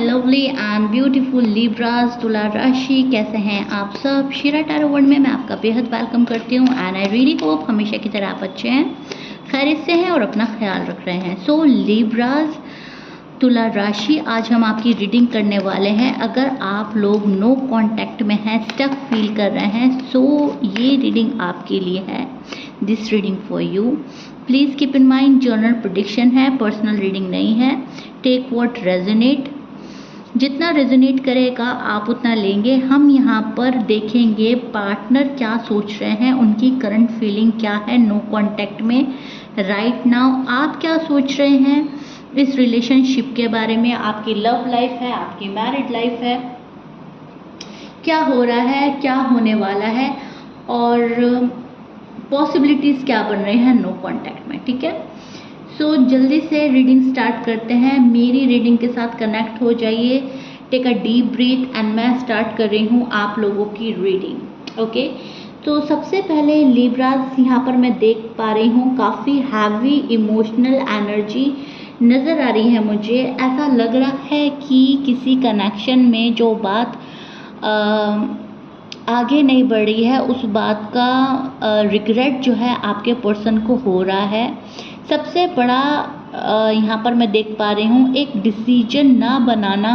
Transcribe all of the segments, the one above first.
Lovely and beautiful Libras तुला राशि, कैसे हैं आप सब। शिरा टैरो वर्ल्ड में मैं आपका बेहद वेलकम करती हूँ एंड आई रियली होप हमेशा की तरह आप अच्छे हैं, खैरियत से हैं और अपना ख्याल रख रहे हैं। सो लिब्रास तुला राशि, आज हम आपकी रीडिंग करने वाले हैं। अगर आप लोग नो कांटेक्ट में हैं, स्टक फील कर रहे हैं, सो ये रीडिंग आपके लिए है। This reading for you. Please keep in mind journal prediction है, पर्सनल रीडिंग नहीं है। टेक व्हाट रेजोनेट, जितना रेजोनेट करेगा आप उतना लेंगे। हम यहाँ पर देखेंगे पार्टनर क्या सोच रहे हैं, उनकी करंट फीलिंग क्या है नो कांटेक्ट में राइट नाउ। आप क्या सोच रहे हैं इस रिलेशनशिप के बारे में, आपकी लव लाइफ है, आपकी मैरिड लाइफ है, क्या हो रहा है, क्या होने वाला है और पॉसिबिलिटीज़ क्या बन रही हैं नो कांटेक्ट में। ठीक है, सो जल्दी से रीडिंग स्टार्ट करते हैं। मेरी रीडिंग के साथ कनेक्ट हो जाइए। Take a deep breath and मैं स्टार्ट कर रही हूँ आप लोगों की रीडिंग। ओके, तो सबसे पहले लिब्रास यहाँ पर मैं देख पा रही हूँ काफ़ी हैवी इमोशनल एनर्जी नज़र आ रही है। मुझे ऐसा लग रहा है कि किसी कनेक्शन में जो बात आगे नहीं बढ़ रही है, उस बात का रिग्रेट जो है आपके पर्सन को हो रहा है। सबसे बड़ा यहाँ पर मैं देख पा रही हूँ एक डिसीजन ना बनाना,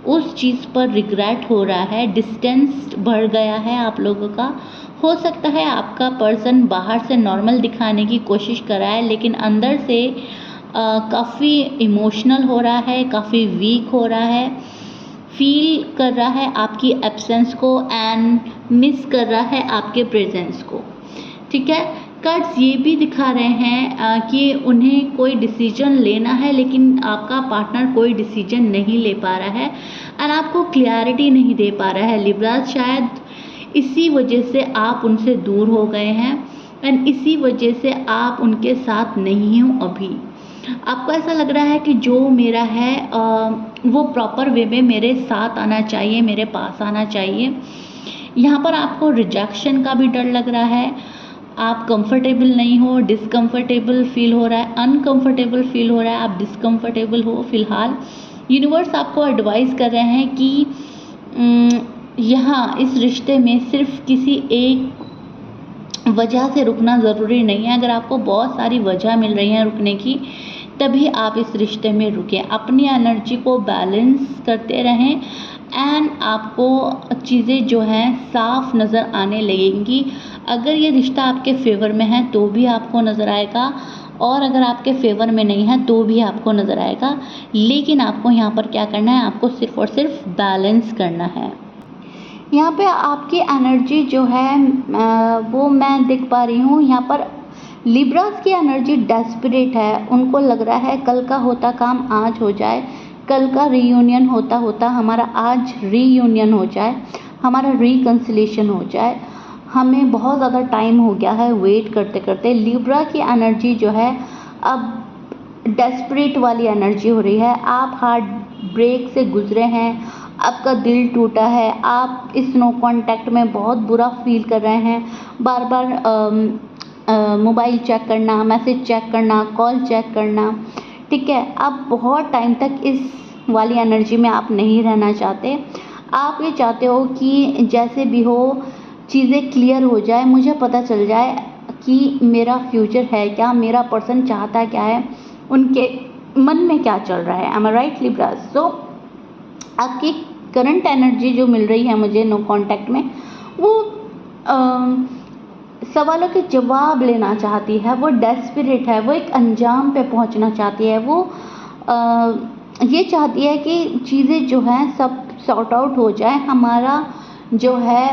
उस चीज़ पर रिग्रेट हो रहा है। डिस्टेंस बढ़ गया है आप लोगों का। हो सकता है आपका पर्सन बाहर से नॉर्मल दिखाने की कोशिश कर रहा है, लेकिन अंदर से काफ़ी इमोशनल हो रहा है, काफ़ी वीक हो रहा है, फील कर रहा है आपकी एब्सेंस को एंड मिस कर रहा है आपके प्रेजेंस को। ठीक है, कार्ड्स ये भी दिखा रहे हैं कि उन्हें कोई डिसीजन लेना है, लेकिन आपका पार्टनर कोई डिसीजन नहीं ले पा रहा है एंड आपको क्लैरिटी नहीं दे पा रहा है। लिब्रास शायद इसी वजह से आप उनसे दूर हो गए हैं एंड इसी वजह से आप उनके साथ नहीं हो अभी। आपको ऐसा लग रहा है कि जो मेरा है वो प्रॉपर वे में मेरे साथ आना चाहिए, मेरे पास आना चाहिए। यहाँ पर आपको रिजेक्शन का भी डर लग रहा है, आप कंफर्टेबल नहीं हो, डिसकंफर्टेबल फील हो रहा है, अनकंफर्टेबल फील हो रहा है, आप डिसकंफर्टेबल हो फिलहाल। यूनिवर्स आपको एडवाइस कर रहे हैं कि यहाँ इस रिश्ते में सिर्फ किसी एक वजह से रुकना ज़रूरी नहीं है। अगर आपको बहुत सारी वजह मिल रही हैं रुकने की, तभी आप इस रिश्ते में रुकें। अपनी एनर्जी को बैलेंस करते रहें एंड आपको चीज़ें जो हैं साफ नज़र आने लगेंगी। अगर ये रिश्ता आपके फेवर में है तो भी आपको नज़र आएगा, और अगर आपके फेवर में नहीं है तो भी आपको नज़र आएगा। लेकिन आपको यहाँ पर क्या करना है, आपको सिर्फ और सिर्फ बैलेंस करना है। यहाँ पे आपकी एनर्जी जो है वो मैं देख पा रही हूँ। यहाँ पर लिब्रास की एनर्जी डेस्परेट है। उनको लग रहा है कल का होता काम आज हो जाए, कल का रीयूनियन होता होता हमारा आज रीयूनियन हो जाए, हमारा रिकन्सिलेशन हो जाए। हमें बहुत ज़्यादा टाइम हो गया है वेट करते करते। लिब्रा की एनर्जी जो है अब डेस्परेट वाली एनर्जी हो रही है। आप हार्ट ब्रेक से गुजरे हैं, आपका दिल टूटा है, आप इस नो कांटेक्ट में बहुत बुरा फील कर रहे हैं। बार बार मोबाइल चेक करना, मैसेज चेक करना, कॉल चेक करना। ठीक है, आप बहुत टाइम तक इस वाली एनर्जी में आप नहीं रहना चाहते। आप ये चाहते हो कि जैसे भी हो चीज़ें क्लियर हो जाए, मुझे पता चल जाए कि मेरा फ्यूचर है क्या, मेरा पर्सन चाहता क्या है, उनके मन में क्या चल रहा है। एम आई राइट लिब्रास? सो आपकी करंट एनर्जी जो मिल रही है मुझे नो कांटेक्ट में, वो सवालों के जवाब लेना चाहती है, वो डेस्परेट है, वो एक अंजाम पे पहुंचना चाहती है। वो ये चाहती है कि चीज़ें जो हैं सब सॉर्ट आउट हो जाए, हमारा जो है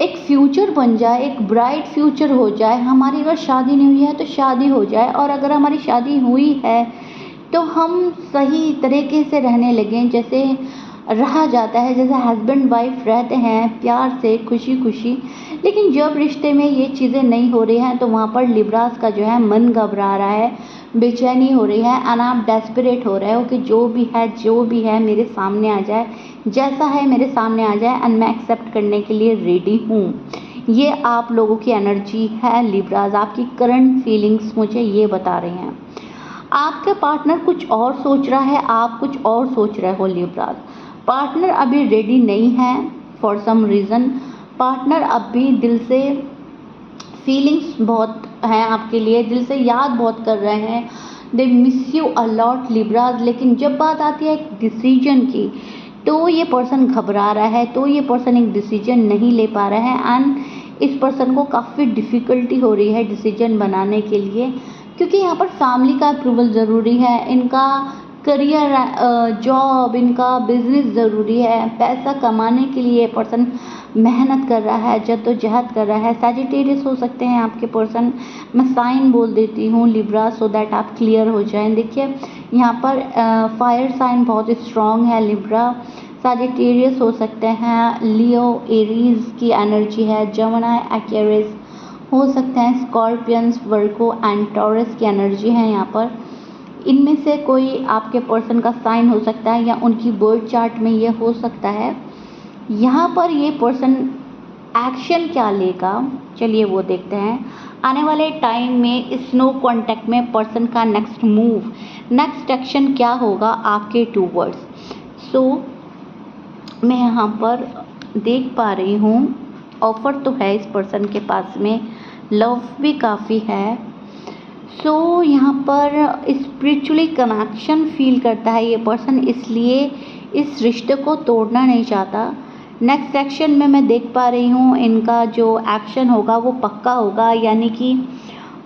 एक फ्यूचर बन जाए, एक ब्राइट फ्यूचर हो जाए। हमारी अगर शादी नहीं हुई है तो शादी हो जाए, और अगर हमारी शादी हुई है तो हम सही तरीके से रहने लगें, जैसे रहा जाता है, जैसे हस्बैंड वाइफ रहते हैं प्यार से खुशी खुशी। लेकिन जब रिश्ते में ये चीज़ें नहीं हो रही हैं तो वहाँ पर लिब्रास का जो है मन घबरा रहा है, बेचैनी हो रही है एंड आप डेस्परेट हो रहे हो कि जो भी है मेरे सामने आ जाए, जैसा है मेरे सामने आ जाए एंड मैं एक्सेप्ट करने के लिए रेडी हूँ। ये आप लोगों की एनर्जी है लिब्रास। आपकी करंट फीलिंग्स मुझे ये बता रही हैं। आपका पार्टनर कुछ और सोच रहा है, आप कुछ और सोच रहे हो लिब्रास। पार्टनर अभी रेडी नहीं है फॉर सम रीज़न। पार्टनर अभी दिल से फीलिंग्स बहुत हैं आपके लिए, दिल से याद बहुत कर रहे हैं, they miss you a lot Libras. लेकिन जब बात आती है एक डिसीजन की, तो ये पर्सन घबरा रहा है, तो ये पर्सन एक डिसीजन नहीं ले पा रहा है एंड इस पर्सन को काफ़ी डिफ़िकल्टी हो रही है डिसीजन बनाने के लिए, क्योंकि यहाँ पर फैमिली का अप्रूवल ज़रूरी है, इनका करियर, जॉब, इनका बिजनेस ज़रूरी है, पैसा कमाने के लिए पर्सन मेहनत कर रहा है, जद्दोजहद कर रहा है। सैजिटेरियस हो सकते हैं आपके पर्सन। मैं साइन बोल देती हूँ लिब्रा सो दैट आप क्लियर हो जाएं। देखिए यहाँ पर फायर साइन बहुत स्ट्रॉन्ग है लिब्रा। सैजिटेरियस हो सकते हैं, लियो एरीज की एनर्जी है, जमुनाई एक्वेरियस हो सकते हैं, स्कॉर्पियंस, वर्गो एंड टॉरस की एनर्जी है यहाँ पर। इनमें से कोई आपके पर्सन का साइन हो सकता है या उनकी बर्थ चार्ट में ये हो सकता है। यहाँ पर ये पर्सन एक्शन क्या लेगा, चलिए वो देखते हैं। आने वाले टाइम में इस नो कॉन्टैक्ट में पर्सन का नेक्स्ट मूव, नेक्स्ट एक्शन क्या होगा आपके टूवर्ड्स। सो मैं यहाँ पर देख पा रही हूँ ऑफ़र तो है इस पर्सन के पास में, लव भी काफ़ी है। सो यहाँ पर स्पिरिचुअली कनेक्शन फील करता है ये पर्सन, इसलिए इस रिश्ते को तोड़ना नहीं चाहता। नेक्स्ट एक्शन में मैं देख पा रही हूँ इनका जो एक्शन होगा वो पक्का होगा, यानी कि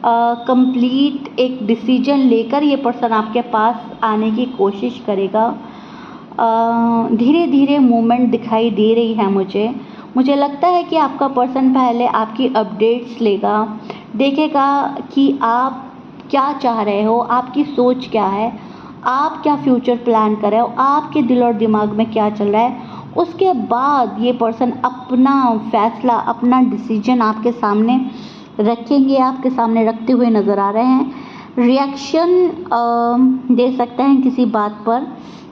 कंप्लीट एक डिसीजन लेकर ये पर्सन आपके पास आने की कोशिश करेगा। धीरे धीरे मूवमेंट दिखाई दे रही है मुझे लगता है कि आपका पर्सन पहले आपकी अपडेट्स लेगा, देखेगा कि आप क्या चाह रहे हो, आपकी सोच क्या है, आप क्या फ्यूचर प्लान कर रहे हो, आपके दिल और दिमाग में क्या चल रहा है। उसके बाद ये पर्सन अपना फैसला, अपना डिसीजन आपके सामने रखेंगे, आपके सामने रखते हुए नज़र आ रहे हैं। रिएक्शन दे सकते हैं किसी बात पर,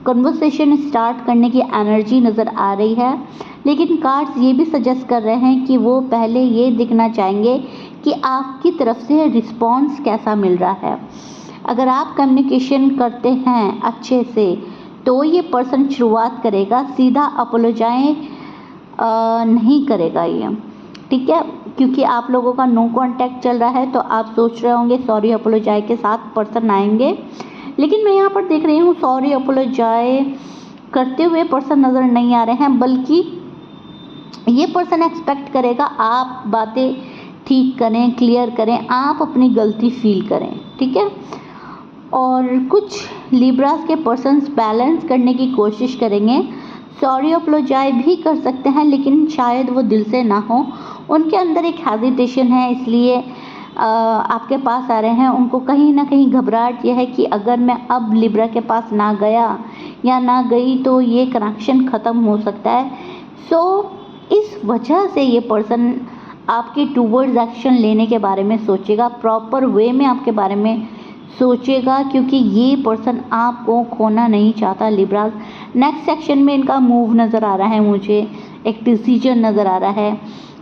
कन्वर्सेशन स्टार्ट करने की एनर्जी नज़र आ रही है। लेकिन कार्ड्स ये भी सजेस्ट कर रहे हैं कि वो पहले ये देखना चाहेंगे कि आपकी तरफ से रिस्पॉन्स कैसा मिल रहा है। अगर आप कम्युनिकेशन करते हैं अच्छे से तो ये पर्सन शुरुआत करेगा, सीधा अपोलोजाइज नहीं करेगा ये, ठीक है, क्योंकि आप लोगों का नो कांटेक्ट चल रहा है। तो आप सोच रहे होंगे सॉरी अपोलोजाइज के साथ पर्सन आएंगे, लेकिन मैं यहाँ पर देख रही हूँ सॉरी अपोलोजाइज करते हुए पर्सन नज़र नहीं आ रहे हैं, बल्कि ये पर्सन एक्सपेक्ट करेगा आप बातें ठीक करें, क्लियर करें, आप अपनी गलती फील करें, ठीक है। और कुछ लिब्रास के पर्सन्स बैलेंस करने की कोशिश करेंगे, सॉरी अपोलोजाइज भी कर सकते हैं, लेकिन शायद वो दिल से ना हो, उनके अंदर एक हेजिटेशन है, इसलिए आपके पास आ रहे हैं। उनको कहीं ना कहीं घबराहट यह है कि अगर मैं अब लिब्रा के पास ना गया या ना गई तो ये कनेक्शन ख़त्म हो सकता है। सो इस वजह से ये पर्सन आपके टूवर्ड्स एक्शन लेने के बारे में सोचेगा, प्रॉपर वे में आपके बारे में सोचेगा, क्योंकि ये पर्सन आपको खोना नहीं चाहता लिब्रास। नेक्स्ट सेक्शन में इनका मूव नज़र आ रहा है मुझे, एक डिसीजन नज़र आ रहा है,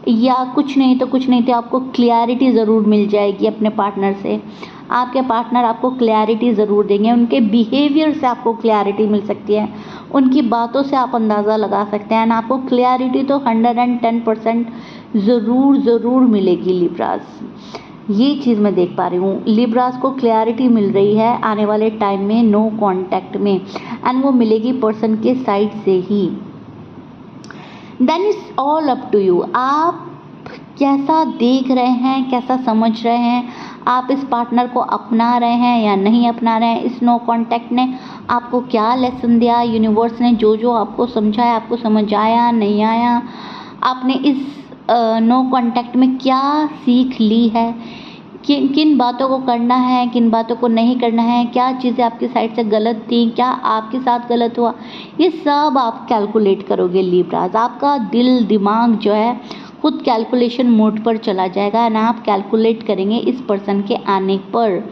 या कुछ नहीं तो आपको क्लैरिटी ज़रूर मिल जाएगी अपने पार्टनर से। आपके पार्टनर आपको क्लैरिटी ज़रूर देंगे, उनके बिहेवियर से आपको क्लैरिटी मिल सकती है, उनकी बातों से आप अंदाज़ा लगा सकते हैं। आपको क्लैरिटी तो 110% ज़रूर मिलेगी लिब्रास, ये चीज़ मैं देख पा रही हूँ। लिब्रास को क्लैरिटी मिल रही है आने वाले टाइम में नो कांटेक्ट में, एंड वो मिलेगी पर्सन के साइड से ही। Then it's all up to you, आप कैसा देख रहे हैं, कैसा समझ रहे हैं, आप इस पार्टनर को अपना रहे हैं या नहीं अपना रहे हैं। इस नो कांटेक्ट ने आपको क्या लेसन दिया, यूनिवर्स ने जो आपको समझाया, आपको समझ आया नहीं आया, आपने इस नो कांटेक्ट में क्या सीख ली है, किन किन बातों को करना है, किन बातों को नहीं करना है, क्या चीज़ें आपकी साइड से गलत थी, क्या आपके साथ गलत हुआ, ये सब आप कैलकुलेट करोगे लिब्रास। आपका दिल दिमाग जो है खुद कैलकुलेशन मोड पर चला जाएगा ना, आप कैलकुलेट करेंगे इस पर्सन के आने पर,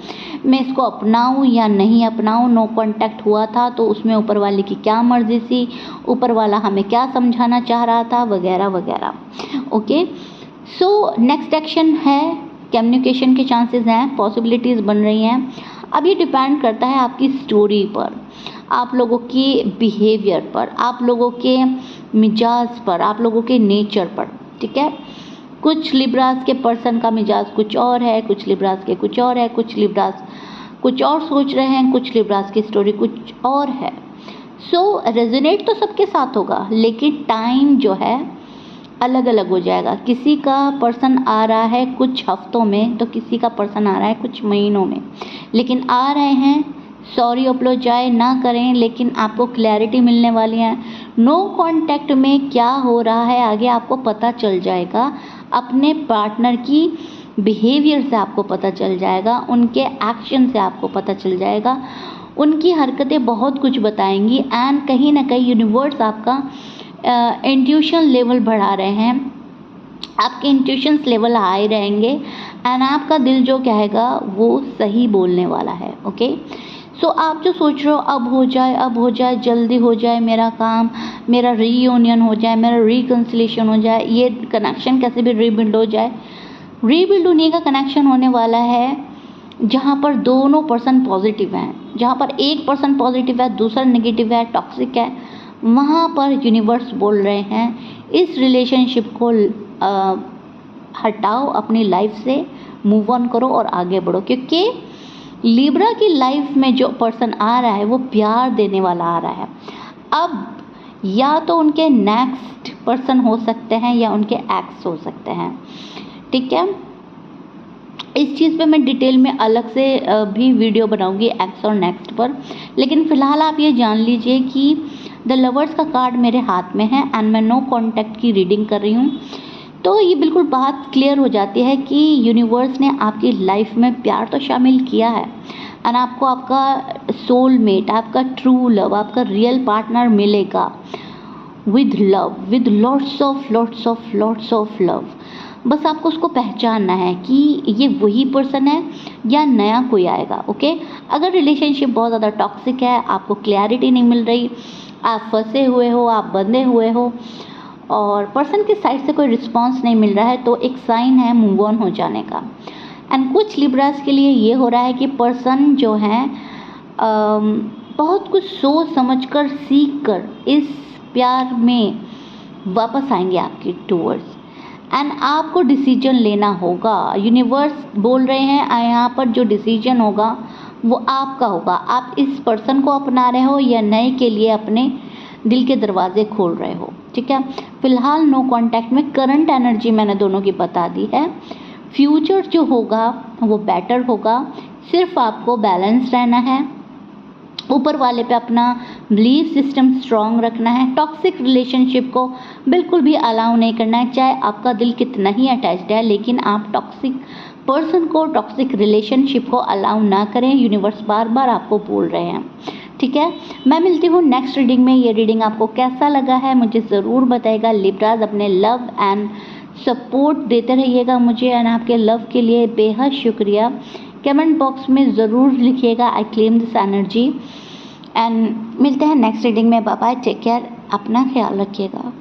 मैं इसको अपनाऊं या नहीं अपनाऊं। नो कांटेक्ट हुआ था तो उसमें ऊपर वाले की क्या मर्जी थी, ऊपर वाला हमें क्या समझाना चाह रहा था, वगैरह वगैरह। ओके, सो नेक्स्ट एक्शन है कम्युनिकेशन के चांसेस हैं, पॉसिबिलिटीज़ बन रही हैं। अब ये डिपेंड करता है आपकी स्टोरी पर, आप लोगों के बिहेवियर पर, आप लोगों के मिजाज पर, आप लोगों के नेचर पर, ठीक है। कुछ लिब्रास के पर्सन का मिजाज कुछ और है, कुछ लिब्रास के कुछ और है, कुछ लिब्रास कुछ और सोच रहे हैं, कुछ लिब्रास की स्टोरी कुछ और है। सो रेजोनेट तो सबके साथ होगा, लेकिन टाइम जो है अलग अलग हो जाएगा। किसी का पर्सन आ रहा है कुछ हफ्तों में, तो किसी का पर्सन आ रहा है कुछ महीनों में, लेकिन आ रहे हैं। सॉरी अपोलोजाइज ना करें, लेकिन आपको क्लैरिटी मिलने वाली है। नो कांटेक्ट में क्या हो रहा है आगे आपको पता चल जाएगा। अपने पार्टनर की बिहेवियर से आपको पता चल जाएगा, उनके एक्शन से आपको पता चल जाएगा। उनकी हरकतें बहुत कुछ बताएंगी एंड कहीं ना कहीं यूनिवर्स आपका इंट्यूशन लेवल बढ़ा रहे हैं, आपके इंट्यूशंस लेवल हाई रहेंगे एंड आपका दिल जो कहेगा वो सही बोलने वाला है। ओके, सो आप जो सोच रहे हो अब हो जाए, अब हो जाए, जल्दी हो जाए मेरा काम, मेरा रीयूनियन हो जाए, मेरा रिकन्सिलेशन हो जाए, ये कनेक्शन कैसे भी रीबिल्ड हो जाए। रीबिल्ड होने का कनेक्शन होने वाला है जहाँ पर दोनों पर्सन पॉजिटिव हैं, जहाँ पर एक पर्सन पॉजिटिव है, दूसरा नेगेटिव है, टॉक्सिक है, वहाँ पर यूनिवर्स बोल रहे हैं इस रिलेशनशिप को हटाओ अपनी लाइफ से, मूव ऑन करो और आगे बढ़ो। क्योंकि लिब्रा की लाइफ में जो पर्सन आ रहा है वो प्यार देने वाला आ रहा है। अब या तो उनके नेक्स्ट पर्सन हो सकते हैं या उनके एक्स हो सकते हैं, ठीक है। इस चीज़ पे मैं डिटेल में अलग से भी वीडियो बनाऊंगी एक्स और नेक्स्ट पर, लेकिन फ़िलहाल आप ये जान लीजिए कि द लवर्स का कार्ड मेरे हाथ में है एंड मैं नो कॉन्टैक्ट की रीडिंग कर रही हूँ। तो ये बिल्कुल बात क्लियर हो जाती है कि यूनिवर्स ने आपकी लाइफ में प्यार तो शामिल किया है एंड आपको आपका सोलमेट, आपका ट्रू लव, आपका रियल पार्टनर मिलेगा with love, with lots of love. बस आपको उसको पहचानना है कि ये वही पर्सन है या नया कोई आएगा। ओके, अगर रिलेशनशिप बहुत ज़्यादा टॉक्सिक है, आपको क्लैरिटी नहीं मिल रही, आप फंसे हुए हो, आप बंधे हुए हो और पर्सन की साइड से कोई रिस्पांस नहीं मिल रहा है, तो एक साइन है मूव ऑन हो जाने का। एंड कुछ लिब्रास के लिए ये हो रहा है कि पर्सन जो है बहुत कुछ सोच समझ कर, सीख कर इस प्यार में वापस आएंगे आपके टूवर्ड्स एंड आपको डिसीजन लेना होगा। यूनिवर्स बोल रहे हैं यहाँ पर जो डिसीजन होगा वो आपका होगा। आप इस पर्सन को अपना रहे हो या नए के लिए अपने दिल के दरवाजे खोल रहे हो, ठीक है। फिलहाल नो कांटेक्ट में करंट एनर्जी मैंने दोनों की बता दी है। फ्यूचर जो होगा वो बेटर होगा, सिर्फ आपको बैलेंस रहना है, ऊपर वाले पे अपना बिलीफ सिस्टम स्ट्रॉन्ग रखना है। टॉक्सिक रिलेशनशिप को बिल्कुल भी अलाउ नहीं करना है, चाहे आपका दिल कितना ही अटैच्ड है, लेकिन आप टॉक्सिक पर्सन को, टॉक्सिक रिलेशनशिप को अलाउ ना करें। यूनिवर्स बार बार आपको बोल रहे हैं, ठीक है। मैं मिलती हूँ नेक्स्ट रीडिंग में। ये रीडिंग आपको कैसा लगा है मुझे ज़रूर बताइएगा। लिब्राज अपने लव एंड सपोर्ट देते रहिएगा मुझे एंड आपके लव के लिए बेहद शुक्रिया। कमेंट बॉक्स में ज़रूर लिखिएगा I claim this energy and मिलते हैं नेक्स्ट रीडिंग में। बाय बाय, टेक केयर, अपना ख्याल रखिएगा।